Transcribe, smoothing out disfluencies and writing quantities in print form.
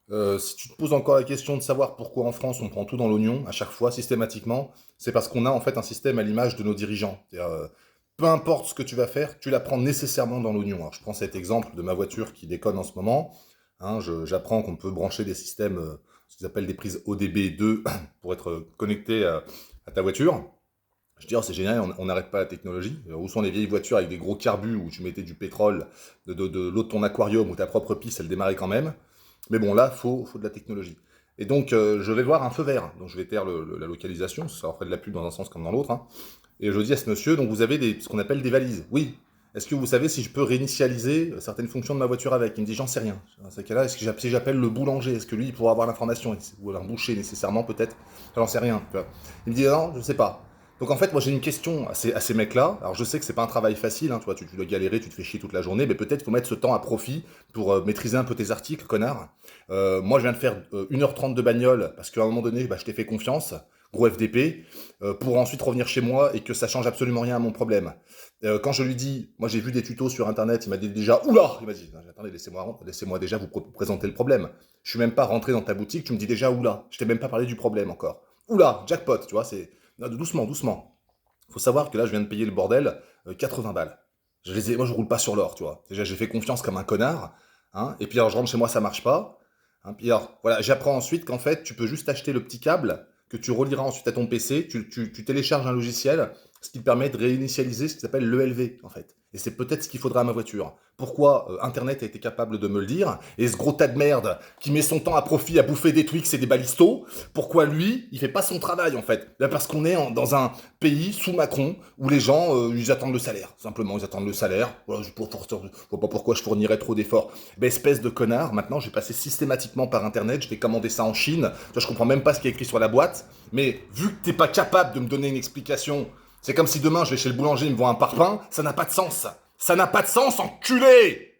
Si tu te poses encore la question de savoir pourquoi en France on prend tout dans l'oignon, à chaque fois, systématiquement, c'est parce qu'on a en fait un système à l'image de nos dirigeants. C'est-à-dire, peu importe ce que tu vas faire, tu la prends nécessairement dans l'oignon. Alors je prends cet exemple de ma voiture qui déconne en ce moment. Hein, j'apprends qu'on peut brancher des systèmes, ce qu'ils appellent des prises ODB2 pour être connecté à ta voiture. Je dis, oh, c'est génial, on n'arrête pas la technologie. Où sont les vieilles voitures avec des gros carbus où tu mettais du pétrole, de l'eau de ton aquarium ou ta propre pisse, elle démarrait quand même. Mais bon, là, faut de la technologie. Et donc, je vais voir un feu vert. Donc, je vais taire la localisation, ça leur ferait de la pub dans un sens comme dans l'autre. Hein. Et je dis à ce monsieur, donc vous avez ce qu'on appelle des valises. Oui. Est-ce que vous savez si je peux réinitialiser certaines fonctions de ma voiture avec? Il me dit, j'en sais rien. Dans ce cas-là, est-ce que si j'appelle le boulanger, est-ce que lui, il pourra avoir l'information? Ou un boucher, nécessairement, peut-être? J'en sais rien. Tu vois. Il me dit, non, je sais pas. Donc en fait, moi j'ai une question à ces mecs-là. Alors je sais que c'est pas un travail facile, hein, tu dois galérer, tu te fais chier toute la journée, mais peut-être faut mettre ce temps à profit pour maîtriser un peu tes articles, connard. Moi je viens de faire 1h30 de bagnole parce qu'à un moment donné, bah, je t'ai fait confiance, gros FDP, pour ensuite revenir chez moi et que ça change absolument rien à mon problème. Quand je lui dis, moi j'ai vu des tutos sur internet, il m'a dit déjà, oula! Il m'a dit, attendez, laissez-moi déjà vous présenter le problème. Je suis même pas rentré dans ta boutique, tu me dis déjà oula, je t'ai même pas parlé du problème encore. Oula, jackpot, tu vois, c'est. Non, doucement, doucement. Faut savoir que là, je viens de payer le bordel 80 balles. Moi, je roule pas sur l'or, tu vois. Déjà, j'ai fait confiance comme un connard. Hein, et puis, alors, je rentre chez moi, ça marche pas. Hein, puis, alors, voilà, j'apprends ensuite qu'en fait, tu peux juste acheter le petit câble que tu relieras ensuite à ton PC. Tu télécharges un logiciel, ce qui te permet de réinitialiser ce qui s'appelle l'ELV, en fait. Et c'est peut-être ce qu'il faudra à ma voiture. Pourquoi Internet a été capable de me le dire, et ce gros tas de merde qui met son temps à profit à bouffer des Twix et des balistos, pourquoi lui, il fait pas son travail en fait? Là, parce qu'on est dans un pays sous Macron où les gens, ils attendent le salaire. Simplement, ils attendent le salaire. Voilà, je vois pas pourquoi je fournirais trop d'efforts. Ben, espèce de connard, maintenant je vais passer systématiquement par internet, je vais commander ça en Chine. Tu vois, je comprends même pas ce qui est écrit sur la boîte, mais vu que t'es pas capable de me donner une explication, c'est comme si demain je vais chez le boulanger, il me voit un parpaing, ça n'a pas de sens. Ça n'a pas de sens, enculé!